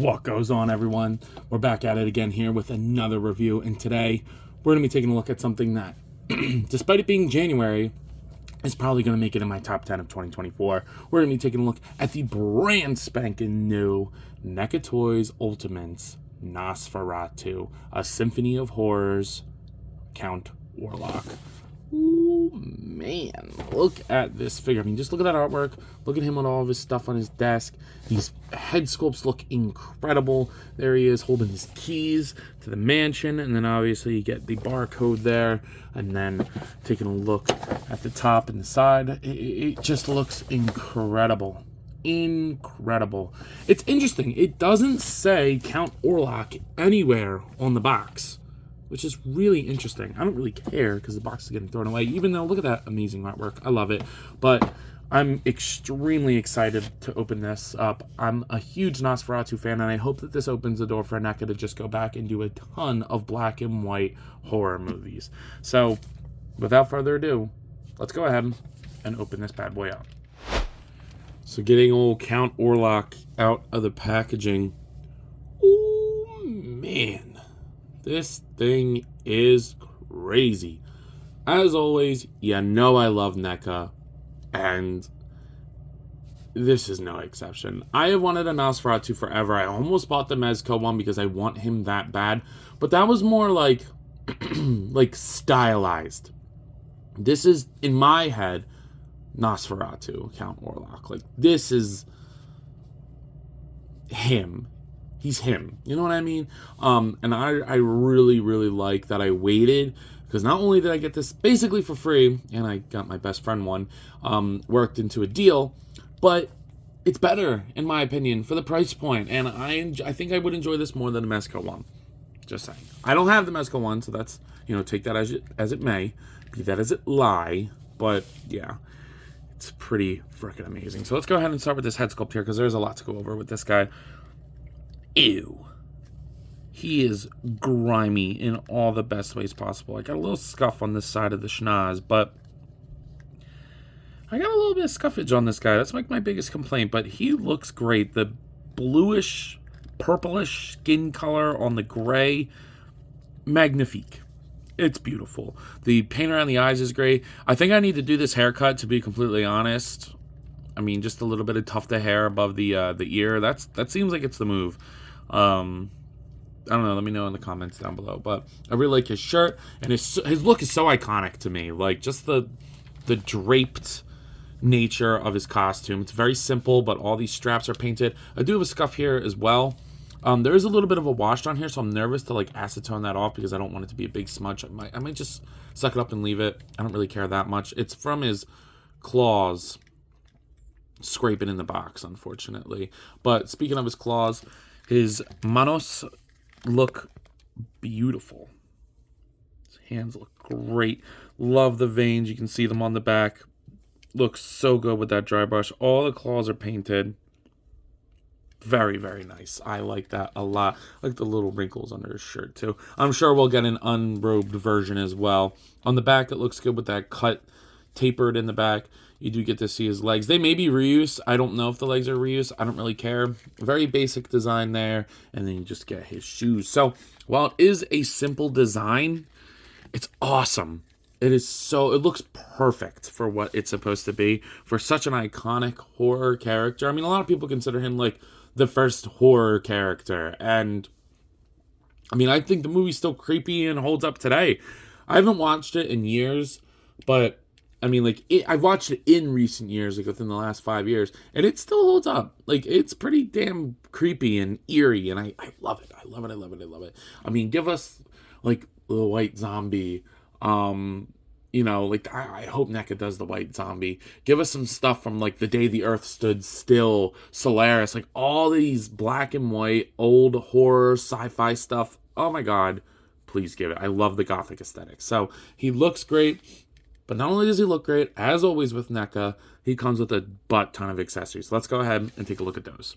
What goes on, everyone? We're back at it again here with another review, and today we're going to be taking a look at something that, despite it being January, is probably going to make it in my top 10 of 2024. We're going to be taking a look at the brand spanking new NECA Toys Ultimates Nosferatu, a symphony of horrors, Count Orlok. Ooh, man, look at this figure. I mean, just look at that artwork. Look at him with all of his stuff on his desk. These head sculpts look incredible. There he is holding his keys to the mansion, and then obviously you get the barcode there, and then taking a look at the top and the side. It just looks incredible. Incredible. It's interesting. It doesn't say Count Orlok anywhere on the box, which is really interesting. I don't really care because the box is getting thrown away, even though look at that amazing artwork. I love it. But I'm extremely excited to open this up. I'm a huge Nosferatu fan, and I hope that this opens the door for NECA to just go back and do a ton of black and white horror movies. So without further ado, let's go ahead and open this bad boy up. So getting old Count Orlok out of the packaging. Oh, man. This thing is crazy. As always, you know I love NECA, and this is no exception. I have wanted a Nosferatu forever. I almost bought the Mezco one because I want him that bad, but that was more like, like stylized. This is, in my head, Nosferatu, Count Orlok. Like, this is him. He's him. You know what I mean? And I really, really like that I waited, because not only did I get this basically for free, and I got my best friend one, worked into a deal, but it's better, in my opinion, for the price point. And I think I would enjoy this more than the Mezco one. Just saying. I don't have the Mezco one, so that's, you know, take that as it may, be that as it lie. But yeah, it's pretty freaking amazing. So let's go ahead and start with this head sculpt here, because there's a lot to go over with this guy. Ew. He is grimy in all the best ways possible. I got a little scuff on this side of the schnoz, but I got a little bit of scuffage on this guy. That's like my biggest complaint, but he looks great. The bluish, purplish skin color on the gray, magnifique. It's beautiful. The paint around the eyes is great. I think I need to do this haircut, to be completely honest. I mean, just a little bit of tufted hair above the ear. That seems like it's the move. I don't know. Let me know in the comments down below. But I really like his shirt, and his look is so iconic to me. Like, just the draped nature of his costume. It's very simple, but all these straps are painted. I do have a scuff here as well. There is a little bit of a wash on here, so I'm nervous to like acetone that off because I don't want it to be a big smudge. I might just suck it up and leave it. I don't really care that much. It's from his claws scraping in the box, unfortunately. But speaking of his claws, his manos look beautiful. His hands look great. Love the veins. You can see them on the back. Looks so good with that dry brush. All the claws are painted. Very, very nice. I like that a lot. I like the little wrinkles under his shirt too. I'm sure we'll get an unrobed version as well. On the back, it looks good with that cut tapered in the back. You do get to see his legs. They may be reuse. I don't know if the legs are reuse. I don't really care. Very basic design there. And then you just get his shoes. So while it is a simple design, it's awesome. It looks perfect for what it's supposed to be. For such an iconic horror character. I mean, a lot of people consider him like the first horror character. And I mean, I think the movie's still creepy and holds up today. I haven't watched it in years, but I mean, like, I've watched it in recent years, like within the last 5 years, and it still holds up. Like, it's pretty damn creepy and eerie, and I love it. I love it. I love it. I love it. I mean, give us, like, the white zombie. You know, like, I hope NECA does the white zombie. Give us some stuff from, like, The Day the Earth Stood Still, Solaris, like, all these black and white, old horror, sci-fi stuff. Oh, my God. Please give it. I love the gothic aesthetic. So, he looks great. But not only does he look great, as always with NECA, he comes with a butt ton of accessories. Let's go ahead and take a look at those.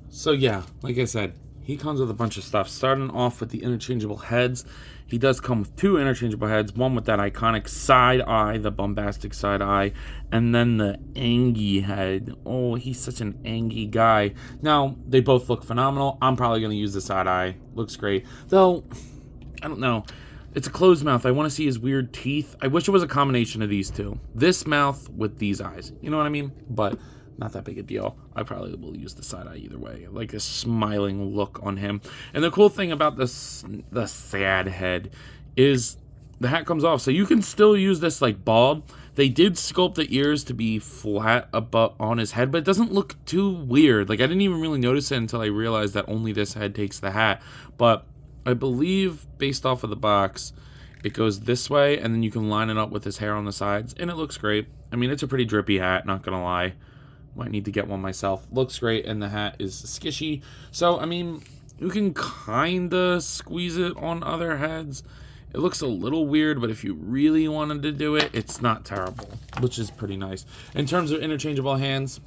So yeah, like I said, he comes with a bunch of stuff. Starting off with the interchangeable heads. He does come with 2 interchangeable heads. One with that iconic side eye, the bombastic side eye, and then the Angie head. Oh, he's such an Angie guy. Now, they both look phenomenal. I'm probably going to use the side eye. Looks great. Though, I don't know. It's a closed mouth. I want to see his weird teeth. I wish it was a combination of these two. This mouth with these eyes. You know what I mean? But not that big a deal. I probably will use the side eye either way. I like this smiling look on him. And the cool thing about this, the sad head, is the hat comes off. So you can still use this like bald. They did sculpt the ears to be flat above on his head, but it doesn't look too weird. Like I didn't even really notice it until I realized that only this head takes the hat. But I believe based off of the box, it goes this way, and then you can line it up with his hair on the sides, and it looks great. I mean, it's a pretty drippy hat, not gonna lie. Might need to get one myself. Looks great, and the hat is skishy. So, I mean, you can kinda squeeze it on other heads. It looks a little weird, but if you really wanted to do it, it's not terrible, which is pretty nice. In terms of interchangeable hands,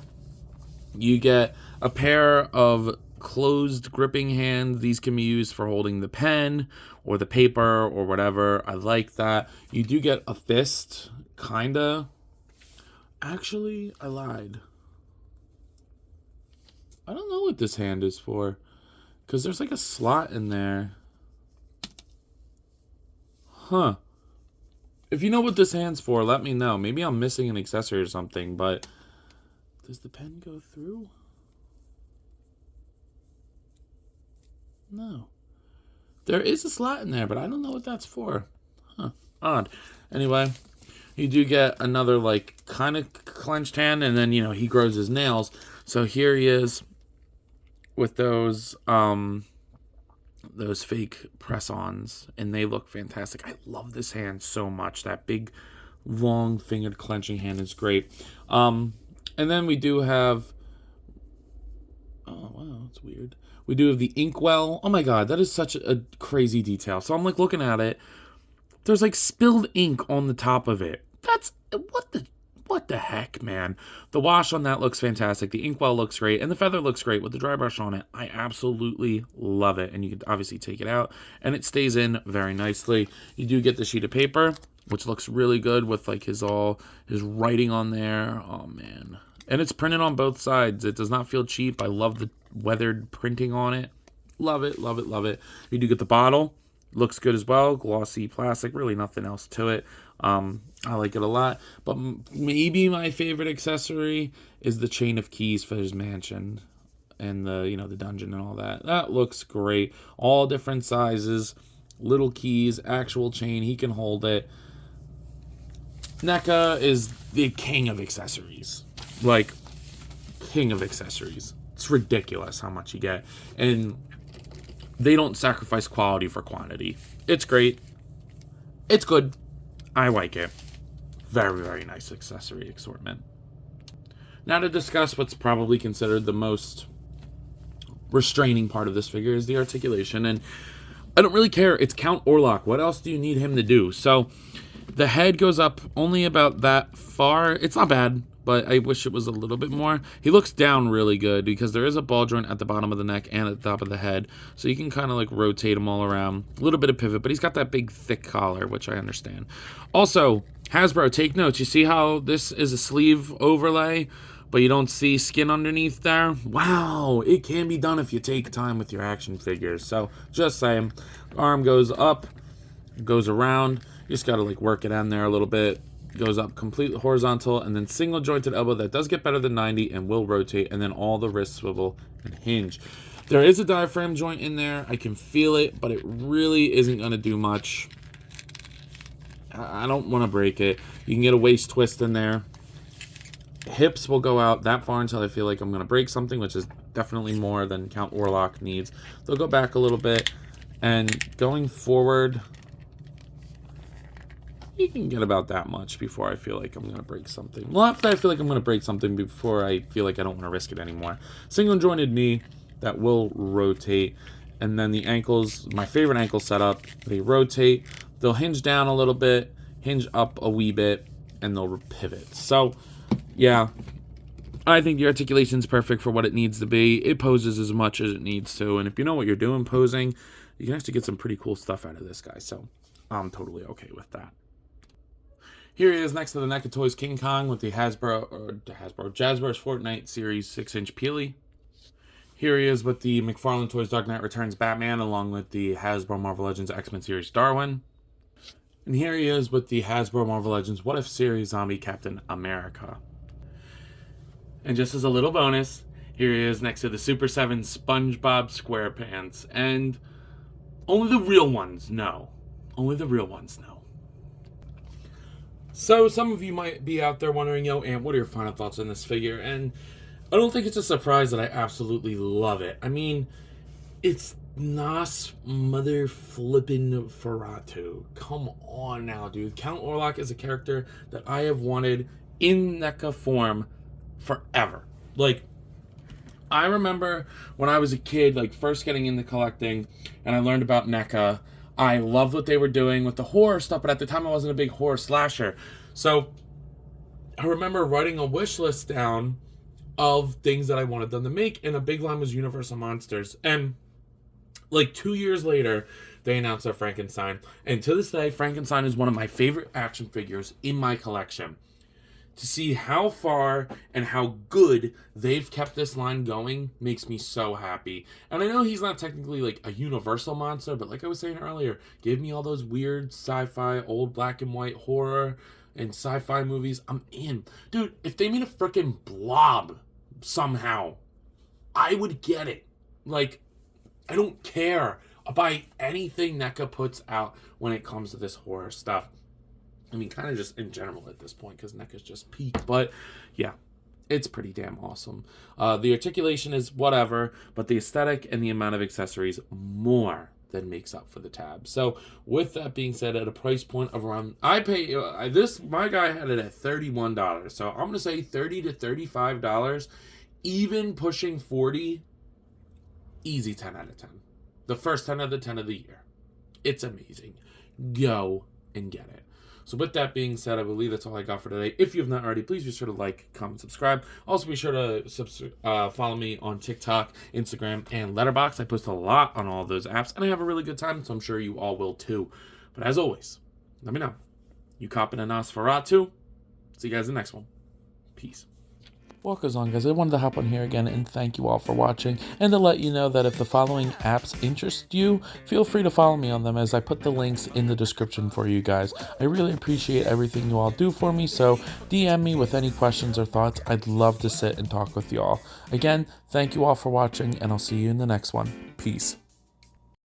you get a pair of closed gripping hands. These can be used for holding the pen or the paper or whatever. I like that. You do get a fist, kinda. Actually, I lied. I don't know what this hand is for, because there's like a slot in there. Huh. If you know what this hand's for, let me know. Maybe I'm missing an accessory or something, but does the pen go through? No. There is a slot in there, but I don't know what that's for. Huh. Odd. Anyway, you do get another like kind of clenched hand, and then, you know, he grows his nails. So here he is with those fake press-ons, and they look fantastic. I love this hand so much. That big, long-fingered clenching hand is great. And then we do have... Oh, wow, that's weird. We do have the inkwell. Oh my god, that is such a crazy detail. So I'm like looking at it. There's like spilled ink on the top of it. That's... What the heck, man? The wash on that looks fantastic. The inkwell looks great. And the feather looks great with the dry brush on it. I absolutely love it. And you can obviously take it out, and it stays in very nicely. You do get the sheet of paper, which looks really good with like his writing on there. Oh, man. And it's printed on both sides. It does not feel cheap. I love the weathered printing on it. Love it, love it, love it. You do get the bottle. Looks good as well. Glossy plastic. Really nothing else to it. I like it a lot. But maybe my favorite accessory is the chain of keys for his mansion and the dungeon and all that. That looks great. All different sizes. Little keys. Actual chain. He can hold it. NECA is the king of accessories. Like, king of accessories. It's ridiculous how much you get. And they don't sacrifice quality for quantity. It's great. It's good. I like it. Very, very nice accessory assortment. Now to discuss what's probably considered the most restraining part of this figure is the articulation. And I don't really care. It's Count Orlok. What else do you need him to do? So the head goes up only about that far. It's not bad, but I wish it was a little bit more. He looks down really good because there is a ball joint at the bottom of the neck and at the top of the head. So you can kind of like rotate him all around. A little bit of pivot, but he's got that big thick collar, which I understand. Also, Hasbro, take notes. You see how this is a sleeve overlay, but you don't see skin underneath there? Wow, it can be done if you take time with your action figures. So just saying, arm goes up, goes around. You just got to like work it in there a little bit. Goes up completely horizontal, and then single jointed elbow that does get better than 90 and will rotate, and then all the wrists swivel and hinge. There is a diaphragm joint in there. I can feel it, but it really isn't going to do much. I don't want to break it. You can get a waist twist in there. Hips will go out that far until I feel like I'm going to break something, which is definitely more than Count Orlok needs. They'll go back a little bit, and going forward, you can get about that much before I feel like I'm going to break something. Well, after I feel like I'm going to break something, before I feel like I don't want to risk it anymore. Single jointed knee that will rotate. And then the ankles, my favorite ankle setup, they rotate. They'll hinge down a little bit, hinge up a wee bit, and they'll pivot. So, yeah, I think the articulation is perfect for what it needs to be. It poses as much as it needs to, and if you know what you're doing posing, you can actually get some pretty cool stuff out of this guy, so I'm totally okay with that. Here he is next to the NECA Toys King Kong with the Jazwares Fortnite Series 6-inch Peely. Here he is with the McFarlane Toys Dark Knight Returns Batman, along with the Hasbro Marvel Legends X-Men Series Darwin. And here he is with the Hasbro Marvel Legends What If Series Zombie Captain America. And just as a little bonus, here he is next to the Super 7 SpongeBob SquarePants. And only the real ones know. Only the real ones know. So some of you might be out there wondering, and what are your final thoughts on this figure? And I don't think it's a surprise that I absolutely love it. I mean, it's Nas mother flippin' Ferratu. Come on now, dude. Count Orlok is a character that I have wanted in NECA form forever. Like, I remember when I was a kid, like, first getting into collecting, and I learned about NECA. I loved what they were doing with the horror stuff, but at the time I wasn't a big horror slasher. So I remember writing a wish list down of things that I wanted them to make, and a big line was Universal Monsters. And like 2 years later, they announced their Frankenstein. And to this day, Frankenstein is one of my favorite action figures in my collection. To see how far and how good they've kept this line going makes me so happy. And I know he's not technically like a universal monster, but like I was saying earlier, give me all those weird sci-fi, old black and white horror and sci-fi movies. I'm in. Dude, if they made a freaking Blob somehow, I would get it. Like, I don't care about anything NECA puts out when it comes to this horror stuff. I mean, kind of just in general at this point, because NECA's just peak. But, yeah, it's pretty damn awesome. The articulation is whatever, but the aesthetic and the amount of accessories more than makes up for the tab. So, with that being said, at a price point of around... my guy had it at $31. So, I'm going to say $30 to $35. Even pushing $40, easy 10 out of 10. The first 10 out of 10 of the year. It's amazing. Go and get it. So with that being said, I believe that's all I got for today. If you have not already, please be sure to like, comment, subscribe. Also be sure to follow me on TikTok, Instagram, and Letterboxd. I post a lot on all of those apps, and I have a really good time, so I'm sure you all will too. But as always, let me know. You copping a Nosferatu? See you guys in the next one. Peace. What goes on, guys? I wanted to hop on here again and thank you all for watching, and to let you know that if the following apps interest you, feel free to follow me on them, as I put the links in the description for you guys. I really appreciate everything you all do for me, so DM me with any questions or thoughts. I'd love to sit and talk with you all. Again, thank you all for watching, and I'll see you in the next one. Peace.